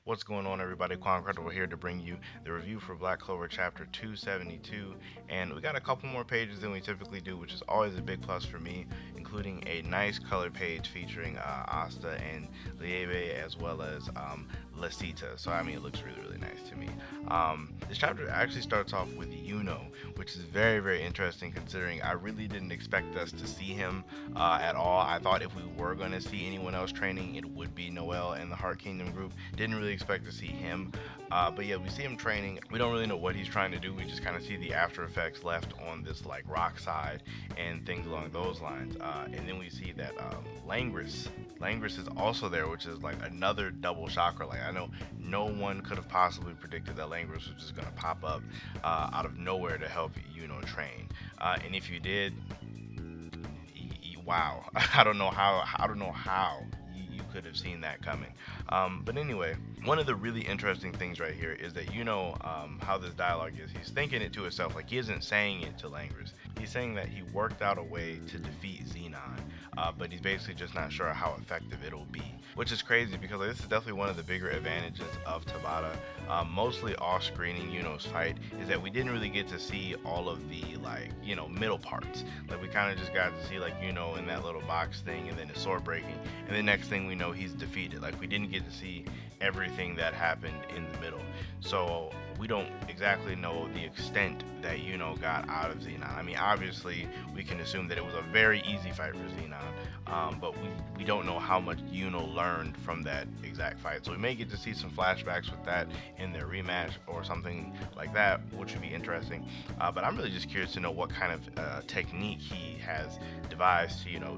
What's going on, everybody? Quancredible here to bring you the review for Black Clover Chapter 272, and we got a couple more pages than we typically do, which is always a big plus for me, including a nice color page featuring Asta and Liebe as well as Lasita. So I mean, it looks really nice to me. This chapter actually starts off with Yuno, which is very interesting considering I really didn't expect us to see him at all. I thought if we were going to see anyone else training, it would be Noel and the Heart Kingdom group. Didn't really expect to see him, but yeah, we see him training. We don't really know what he's trying to do. We just kind of see the after effects left on this like rock side and things along those lines. And then we see that Langris is also there, which is like another double shocker. Like, I know no one could have possibly predicted that Langris was just gonna pop up out of nowhere to help Yuno train. And if you did, wow, I don't know how you could have seen that coming. But anyway, one of the really interesting things right here is that how this dialogue is. He's thinking it to himself, like he isn't saying it to Langris. He's saying that he worked out a way to defeat Xenon, but he's basically just not sure how effective it'll be, which is crazy because like, this is definitely one of the bigger advantages of Tabata. Mostly off-screening Yuno's fight is that we didn't really get to see all of the middle parts. Like we kind of just got to see like Yuno in that little box thing and then his sword breaking, and the next thing we know he's defeated. Like we didn't get to see everything that happened in the middle, so we don't exactly know the extent that Yuno got out of Xenon. I mean, obviously we can assume that it was a very easy fight for Xenon, but we don't know how much Yuno learned from that exact fight. So we may get to see some flashbacks with that in their rematch or something like that, which would be interesting. But I'm really just curious to know what kind of technique he has devised to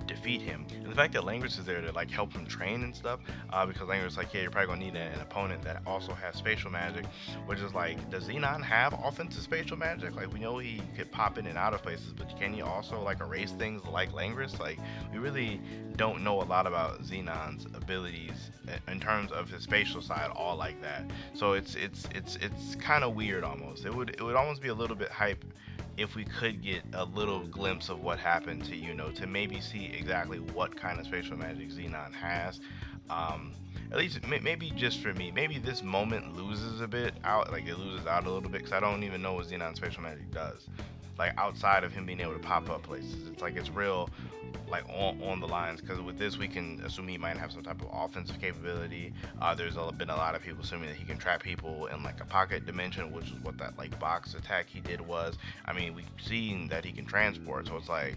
defeat him. And the fact that Langris is there to like help him train and stuff, because Langris is like, yeah, you're probably gonna need an opponent that also has spatial magic, which is like, does Xenon have offensive spatial magic? Like we know he could pop in and out of places, but can he also like erase things like Langris? Like we really don't know a lot about Xenon's abilities in terms of his spatial side, all like that. So it's kind of weird almost. It would almost be a little bit hype if we could get a little glimpse of what happened to Yuno, to maybe see exactly what kind of spatial magic Xenon has. At least maybe just for me, maybe this moment loses a bit out, like it loses out a little bit, because I don't even know what Xenon's spatial magic does, like outside of him being able to pop up places. It's like it's real like on the lines, because with this we can assume he might have some type of offensive capability. There's been a lot of people assuming that he can trap people in like a pocket dimension, which is what that like box attack he did was. I mean, we've seen that he can transport, so it's like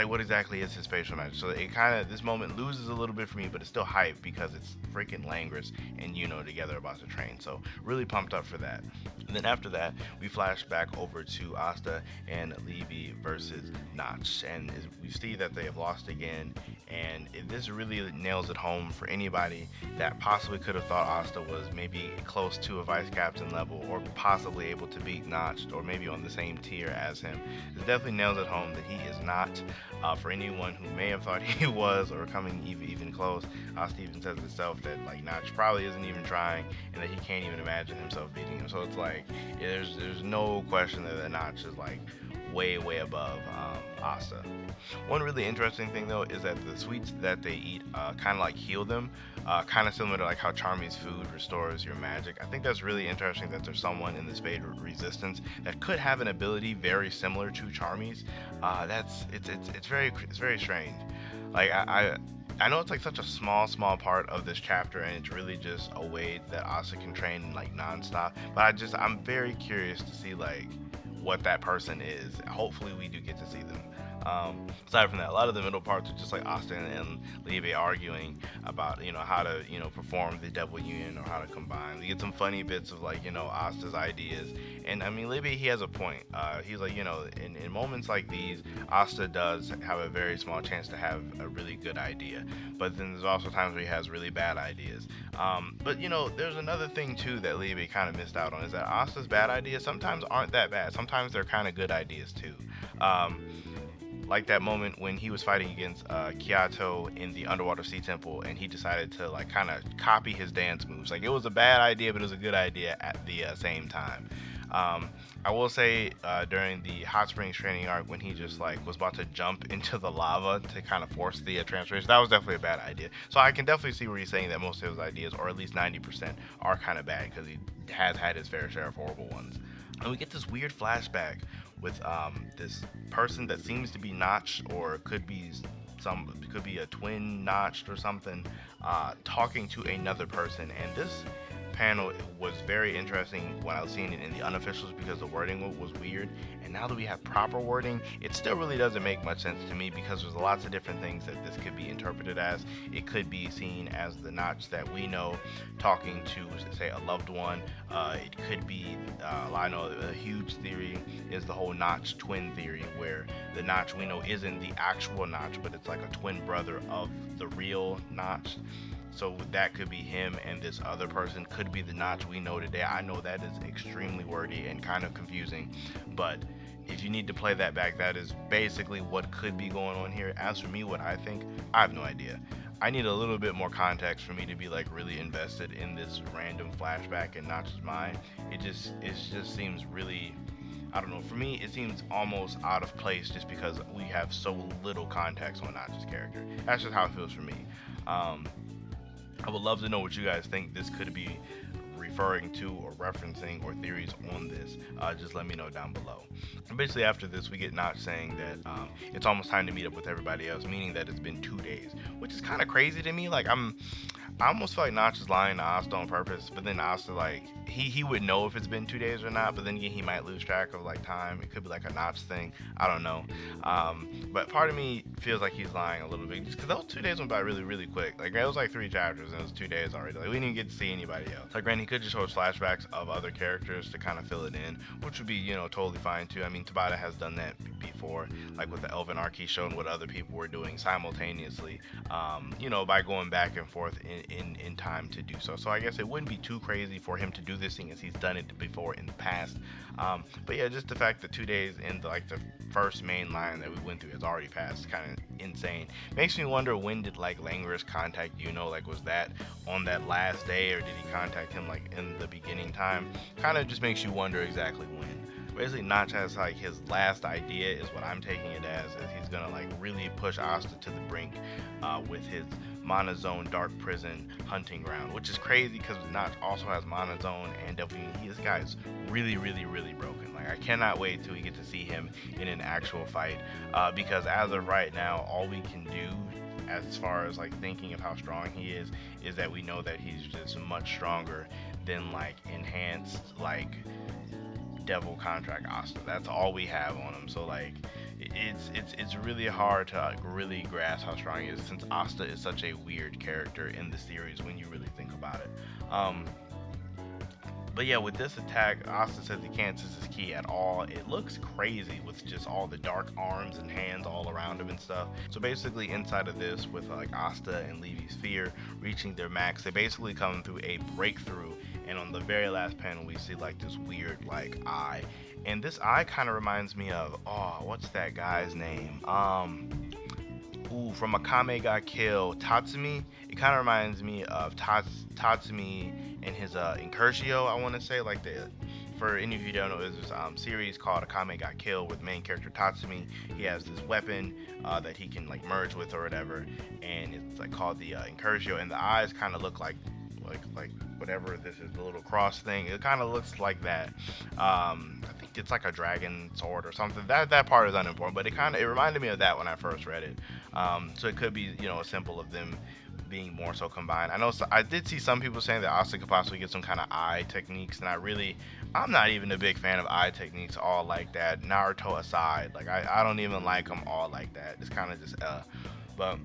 what exactly is his spatial magic? So it kind of, this moment loses a little bit for me, but it's still hype because it's freaking Langris and Yuno together about to train. So really pumped up for that. And then after that, we flash back over to Asta and Levy versus Nacht, and we see that they have lost again. And this really nails it home for anybody that possibly could have thought Asta was maybe close to a vice captain level, or possibly able to beat Nacht, or maybe on the same tier as him. It definitely nails it home that he is not. For anyone who may have thought he was, or coming even close, Asta even says himself that like Nacht probably isn't even trying, and that he can't even imagine himself beating him. So it's like there's no question that Nacht is like way above Asta. One really interesting thing though is that the sweets that they eat kind of like heal them, kind of similar to like how Charmy's food restores your magic. I think that's really interesting that there's someone in the Spade Resistance that could have an ability very similar to Charmy's. It's very strange. Like I know it's like such a small part of this chapter, and it's really just a way that Asta can train like nonstop. But I'm very curious to see like what that person is. Hopefully we do get to see them. Aside from that, a lot of the middle parts are just like Asta and Liebe arguing about how to perform the double union, or how to combine. We get some funny bits of like Asta's ideas, and I mean Liebe, he has a point. He's like in moments like these, Asta does have a very small chance to have a really good idea, but then there's also times where he has really bad ideas. But there's another thing too that Liebe kind of missed out on, is that Asta's bad ideas sometimes aren't that bad. Sometimes they're kind of good ideas too. Like that moment when he was fighting against Kyoto in the underwater sea temple, and he decided to like kind of copy his dance moves. Like it was a bad idea, but it was a good idea at the same time. I will say during the hot springs training arc when he just like was about to jump into the lava to kind of force the transformation, that was definitely a bad idea. So I can definitely see where he's saying that most of his ideas, or at least 90%, are kind of bad because he has had his fair share of horrible ones. And we get this weird flashback with this person that seems to be notched, or could be a twin notched or something, talking to another person. And this panel was very interesting when I was seeing it in the unofficials because the wording was weird. And now that we have proper wording, it still really doesn't make much sense to me because there's lots of different things that this could be interpreted as. It could be seen as the Notch that we know talking to, say, a loved one. It could be, I know a huge theory is the whole Notch twin theory, where the Notch we know isn't the actual Notch, but it's like a twin brother of the real Notch. So that could be him, and this other person could be the Notch we know today. I know that is extremely wordy and kind of confusing, but if you need to play that back, that is basically what could be going on here. As for me, what I think, I have no idea. I need a little bit more context for me to be like really invested in this random flashback in Notch's mind. It just seems really, I don't know, for me it seems almost out of place just because we have so little context on Notch's character. That's just how it feels for me. I would love to know what you guys think this could be referring to or referencing, or theories on this. Just let me know down below. And basically after this we get Notch saying that it's almost time to meet up with everybody else, meaning that it's been 2 days, which is kind of crazy to me. Like I almost feel like Notch is lying to Asta on purpose, but then Asta, like, he would know if it's been 2 days or not, but then again, he might lose track of, like, time. It could be, like, a Notch thing. I don't know. But part of me feels like he's lying a little bit, just because those 2 days went by really, really quick. Like, it was, like, 3 chapters, and it was 2 days already. Like, we didn't get to see anybody else. Like, granted, he could just show us flashbacks of other characters to kind of fill it in, which would be, you know, totally fine, too. I mean, Tabata has done that before, like, with the Elven Arc, he's shown what other people were doing simultaneously, you know, by going back and forth in time to do so. So I guess it wouldn't be too crazy for him to do this thing as he's done it before in the past. But yeah, just the fact that 2 days in the first main line that we went through has already passed, kind of insane. Makes me wonder, when did like Langris contact Yuno? Like, was that on that last day, or did he contact him like in the beginning time? Kind of just makes you wonder exactly when. Basically, Notch has like his last idea, is what I'm taking it as he's gonna like really push Asta to the brink with his monozone dark prison hunting ground, which is crazy because Notch also has monozone, and definitely this guy is really, really, really broken. Like, I cannot wait till we get to see him in an actual fight, because as of right now, all we can do as far as like thinking of how strong he is that we know that he's just much stronger than like enhanced like devil contract Asta. That's all we have on him. So like it's really hard to really grasp how strong he is, since Asta is such a weird character in the series when you really think about it. But yeah, with this attack, Asta says he can't sense his ki at all. It looks crazy with just all the dark arms and hands all around him and stuff. So basically inside of this, with like Asta and Levy's fear reaching their max, they basically come through a breakthrough, and on the very last panel we see like this weird like eye. And this eye kind of reminds me of, oh, what's that guy's name? From Akame ga Kill, Tatsumi. It kind of reminds me of Tatsumi and his Incursio, I want to say. Like, for any of you who don't know, there's this series called Akame ga Kill with main character Tatsumi. He has this weapon that he can like merge with or whatever, and it's like called the Incursio, and the eyes kind of look like whatever this is, the little cross thing. It kind of looks like that. I think it's like a dragon sword or something. That part is unimportant, but it reminded me of that when I first read it. So it could be, you know, a symbol of them being more so combined. I did see some people saying that Asta could possibly get some kind of eye techniques, and I'm not even a big fan of eye techniques all like that, Naruto aside. Like, I don't even like them all like that. It's kind of just but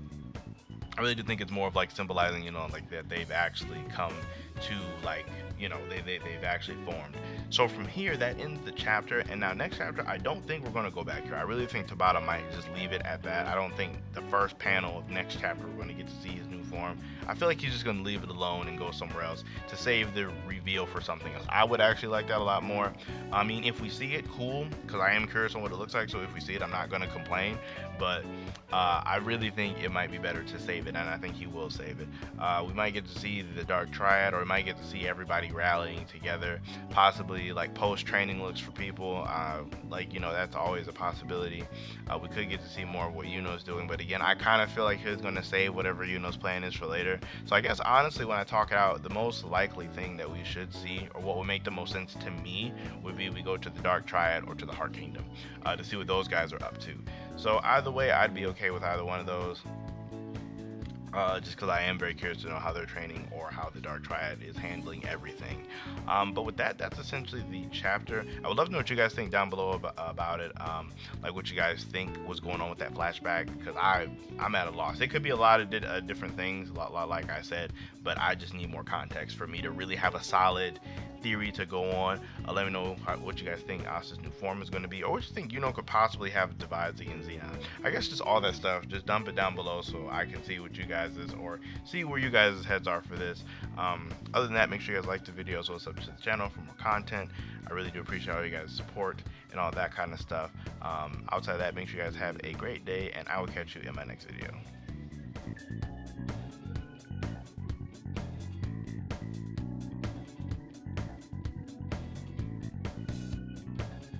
I really do think it's more of like symbolizing, you know, like that they've actually come to, like, you know, they've actually formed. So from here, that ends the chapter, and now next chapter, I don't think we're going to go back here. I really think Tabata might just leave it at that. I don't think the first panel of next chapter we're going to get to see his new form. I feel like he's just going to leave it alone and go somewhere else to save the reveal for something else. I would actually like that a lot more. I mean, if we see it, cool, because I am curious on what it looks like, so if we see it, I'm not going to complain, but I really think it might be better to save save it, and I think he will save it. We might get to see the Dark Triad, or we might get to see everybody rallying together, possibly like post-training looks for people. Like, you know, that's always a possibility. We could get to see more of what Yuno's doing, but again, I kind of feel like he's going to save whatever Yuno's plan is for later. So I guess honestly, when I talk it out, the most likely thing that we should see, or what would make the most sense to me, would be we go to the Dark Triad or to the Heart Kingdom to see what those guys are up to. So either way, I'd be okay with either one of those. Just because I am very curious to know how they're training or how the Dark Triad is handling everything. But with that, that's essentially the chapter. I would love to know what you guys think down below about it. Like what you guys think was going on with that flashback, because I'm at a loss. It could be a lot of different things, a lot like I said, but I just need more context for me to really have a solid theory to go on. Let me know what you guys think Asta's new form is going to be, or what you think Yuno could possibly have divides against Xenon. I guess just all that stuff, just dump it down below so I can see what you guys is, or see where you guys' heads are for this. Other than that, make sure you guys like the video, so sub to the channel for more content. I really do appreciate all you guys' support and all that kind of stuff. Outside of that, make sure you guys have a great day, and I will catch you in my next video.